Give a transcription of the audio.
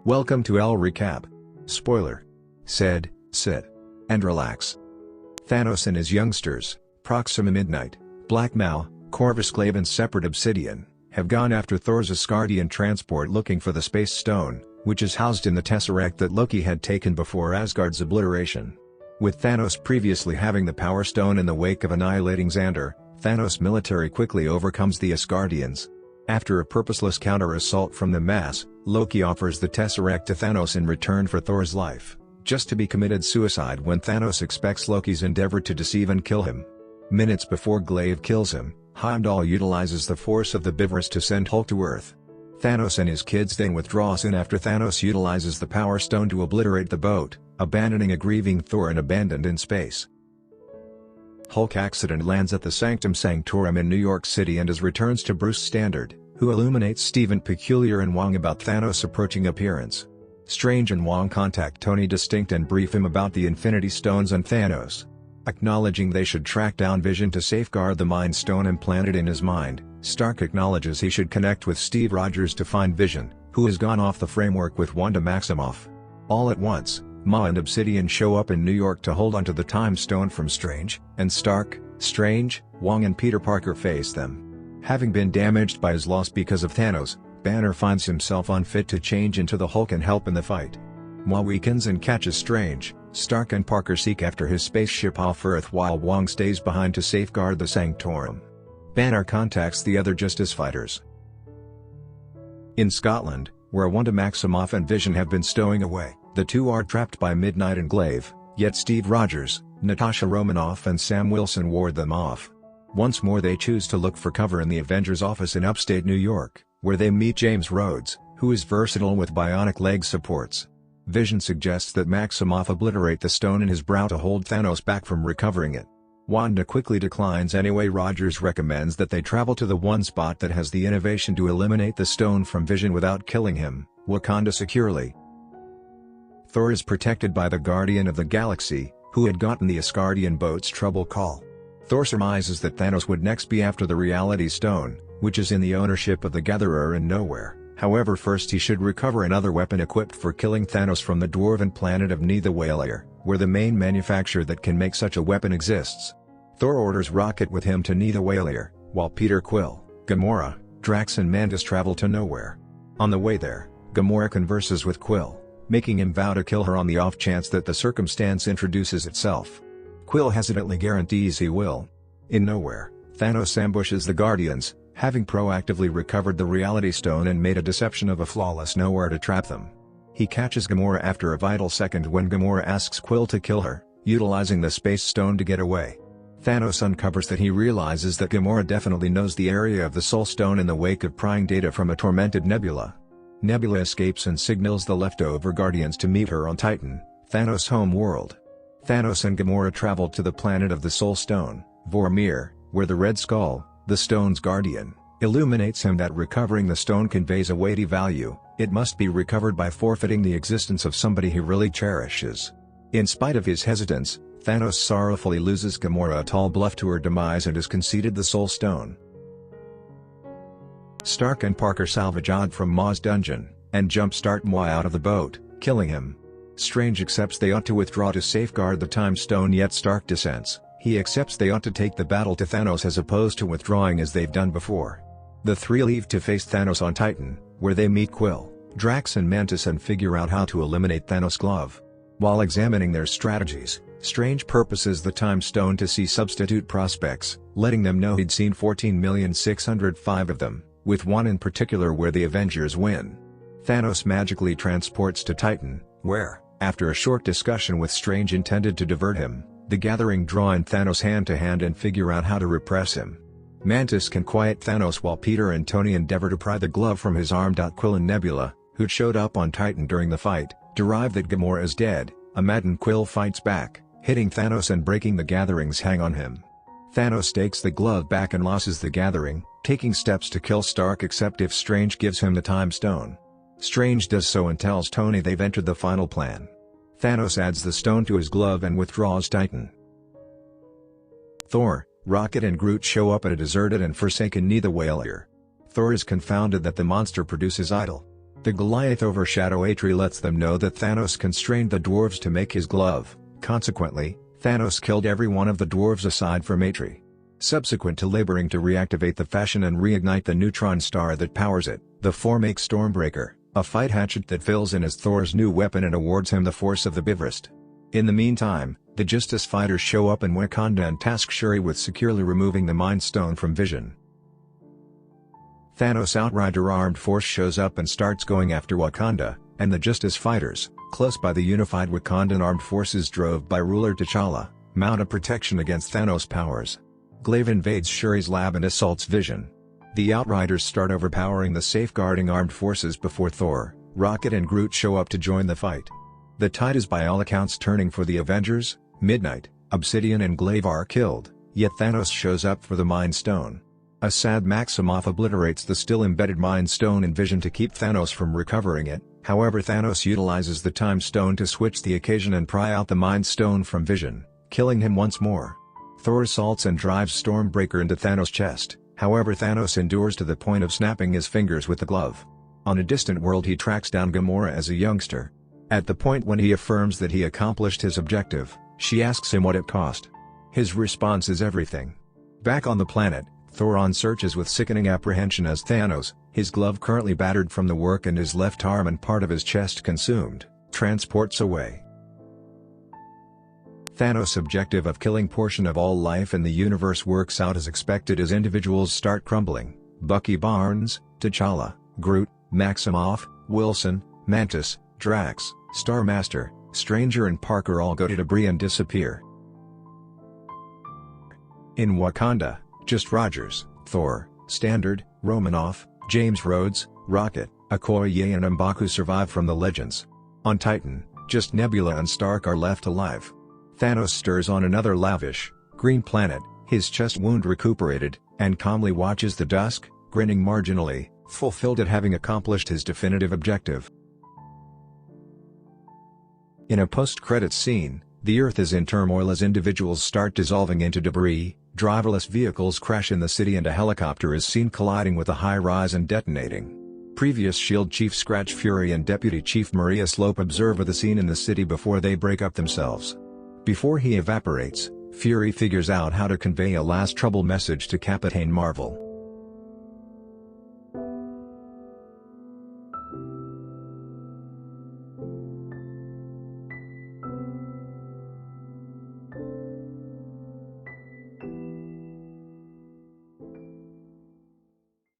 Welcome to L Recap. Spoiler. Said, sit. And relax. Thanos and his youngsters, Proxima Midnight, Black Mal, Corvus Glaive and Separate Obsidian, have gone after Thor's Asgardian transport looking for the Space Stone, which is housed in the Tesseract that Loki had taken before Asgard's obliteration. With Thanos previously having the Power Stone in the wake of annihilating Xandar, Thanos' military quickly overcomes the Asgardians. After a purposeless counter-assault from the mass, Loki offers the Tesseract to Thanos in return for Thor's life, just to be committed suicide when Thanos expects Loki's endeavor to deceive and kill him. Minutes before Glaive kills him, Heimdall utilizes the force of the Bifrost to send Hulk to Earth. Thanos and his kids then withdraw soon after Thanos utilizes the Power Stone to obliterate the boat, abandoning a grieving Thor and abandoned in space. Hulk accident lands at the Sanctum Sanctorum in New York City and returns to Bruce Standard, who illuminates Stephen Peculiar and Wong about Thanos' approaching appearance. Strange and Wong contact Tony Distinct and brief him about the Infinity Stones and Thanos. Acknowledging they should track down Vision to safeguard the Mind Stone implanted in his mind, Stark acknowledges he should connect with Steve Rogers to find Vision, who has gone off the framework with Wanda Maximoff. All at once, Ma and Obsidian show up in New York to hold onto the Time Stone from Strange, and Stark, Strange, Wong and Peter Parker face them. Having been damaged by his loss because of Thanos, Banner finds himself unfit to change into the Hulk and help in the fight. Ma weakens and catches Strange. Stark and Parker seek after his spaceship off Earth while Wong stays behind to safeguard the Sanctorum. Banner contacts the other Justice Fighters. In Scotland, where Wanda Maximoff and Vision have been stowing away, the two are trapped by Midnight and Glaive, yet Steve Rogers, Natasha Romanoff and Sam Wilson ward them off. Once more they choose to look for cover in the Avengers office in upstate New York, where they meet James Rhodes, who is versatile with bionic leg supports. Vision suggests that Maximoff obliterate the stone in his brow to hold Thanos back from recovering it. Wanda quickly declines anyway. Rogers recommends that they travel to the one spot that has the innovation to eliminate the stone from Vision without killing him, Wakanda securely. Thor is protected by the Guardian of the Galaxy, who had gotten the Asgardian boat's trouble call. Thor surmises that Thanos would next be after the Reality Stone, which is in the ownership of the Gatherer in Nowhere. However, first he should recover another weapon equipped for killing Thanos from the dwarven planet of Nidavellir, where the main manufacturer that can make such a weapon exists. Thor orders Rocket with him to Nidavellir, while Peter Quill, Gamora, Drax and Mantis travel to Nowhere. On the way there, Gamora converses with Quill, making him vow to kill her on the off chance that the circumstance introduces itself. Quill hesitantly guarantees he will. In Nowhere, Thanos ambushes the Guardians, having proactively recovered the Reality Stone and made a deception of a flawless Nowhere to trap them. He catches Gamora after a vital second when Gamora asks Quill to kill her, utilizing the Space Stone to get away. Thanos uncovers that he realizes that Gamora definitely knows the area of the Soul Stone in the wake of prying data from a tormented Nebula. Nebula escapes and signals the leftover Guardians to meet her on Titan, Thanos' home world. Thanos and Gamora travel to the planet of the Soul Stone, Vormir, where the Red Skull, the stone's guardian, illuminates him that recovering the stone conveys a weighty value. It must be recovered by forfeiting the existence of somebody he really cherishes. In spite of his hesitance, Thanos sorrowfully loses Gamora a tall bluff to her demise and has conceded the Soul Stone. Stark and Parker salvage Odd from Ma's dungeon, and jumpstart Ma out of the boat, killing him. Strange accepts they ought to withdraw to safeguard the Time Stone, yet Stark dissents. He accepts they ought to take the battle to Thanos as opposed to withdrawing as they've done before. The three leave to face Thanos on Titan, where they meet Quill, Drax and Mantis and figure out how to eliminate Thanos' glove. While examining their strategies, Strange purposes the Time Stone to see substitute prospects, letting them know he'd seen 14,605,000 of them, with one in particular where the Avengers win. Thanos magically transports to Titan, where, after a short discussion with Strange intended to divert him, the Gathering draw in Thanos hand-to-hand and figure out how to repress him. Mantis can quiet Thanos while Peter and Tony endeavor to pry the glove from his arm. Quill and Nebula, who'd showed up on Titan during the fight, derive that Gamora is dead. A maddened Quill fights back, hitting Thanos and breaking the Gathering's hang on him. Thanos takes the glove back and loses the Gathering, taking steps to kill Stark except if Strange gives him the Time Stone. Strange does so and tells Tony they've entered the final plan. Thanos adds the stone to his glove and withdraws Titan. Thor, Rocket and Groot show up at a deserted and forsaken Nidavellir. Thor is confounded that the monster produces idol. The Goliath overshadow Atri lets them know that Thanos constrained the dwarves to make his glove. Consequently, Thanos killed every one of the dwarves aside from Atri. Subsequent to laboring to reactivate the fashion and reignite the neutron star that powers it, the four make Stormbreaker, a fight hatchet that fills in as Thor's new weapon and awards him the force of the Bifrost. In the meantime, the Justice Fighters show up in Wakanda and task Shuri with securely removing the Mind Stone from Vision. Thanos' Outrider armed force shows up and starts going after Wakanda, and the Justice Fighters, close by the unified Wakandan armed forces drove by ruler T'Challa, mount a protection against Thanos' powers. Glaive invades Shuri's lab and assaults Vision. The Outriders start overpowering the safeguarding armed forces before Thor, Rocket and Groot show up to join the fight. The tide is by all accounts turning for the Avengers. Midnight, Obsidian and Glaive are killed, yet Thanos shows up for the Mind Stone. A sad Maximoff obliterates the still embedded Mind Stone in Vision to keep Thanos from recovering it. However, Thanos utilizes the Time Stone to switch the occasion and pry out the Mind Stone from Vision, killing him once more. Thor assaults and drives Stormbreaker into Thanos' chest, however Thanos endures to the point of snapping his fingers with the glove. On a distant world he tracks down Gamora as a youngster. At the point when he affirms that he accomplished his objective, she asks him what it cost. His response is everything. Back on the planet, Thoron searches with sickening apprehension as Thanos, his glove currently battered from the work and his left arm and part of his chest consumed, transports away. Thanos' objective of killing portion of all life in the universe works out as expected as individuals start crumbling. Bucky Barnes, T'Challa, Groot, Maximoff, Wilson, Mantis, Drax, Starmaster, Stranger and Parker all go to debris and disappear. In Wakanda, just Rogers, Thor, Standard, Romanoff, James Rhodes, Rocket, Okoye and M'Baku survive from the Legends. On Titan, just Nebula and Stark are left alive. Thanos stirs on another lavish, green planet, his chest wound recuperated, and calmly watches the dusk, grinning marginally, fulfilled at having accomplished his definitive objective. In a post-credits scene, the Earth is in turmoil as individuals start dissolving into debris, driverless vehicles crash in the city and a helicopter is seen colliding with a high-rise and detonating. Previous S.H.I.E.L.D. Chief Scratch Fury and Deputy Chief Maria Slope observe the scene in the city before they break up themselves. Before he evaporates, Fury figures out how to convey a last trouble message to Captain Marvel.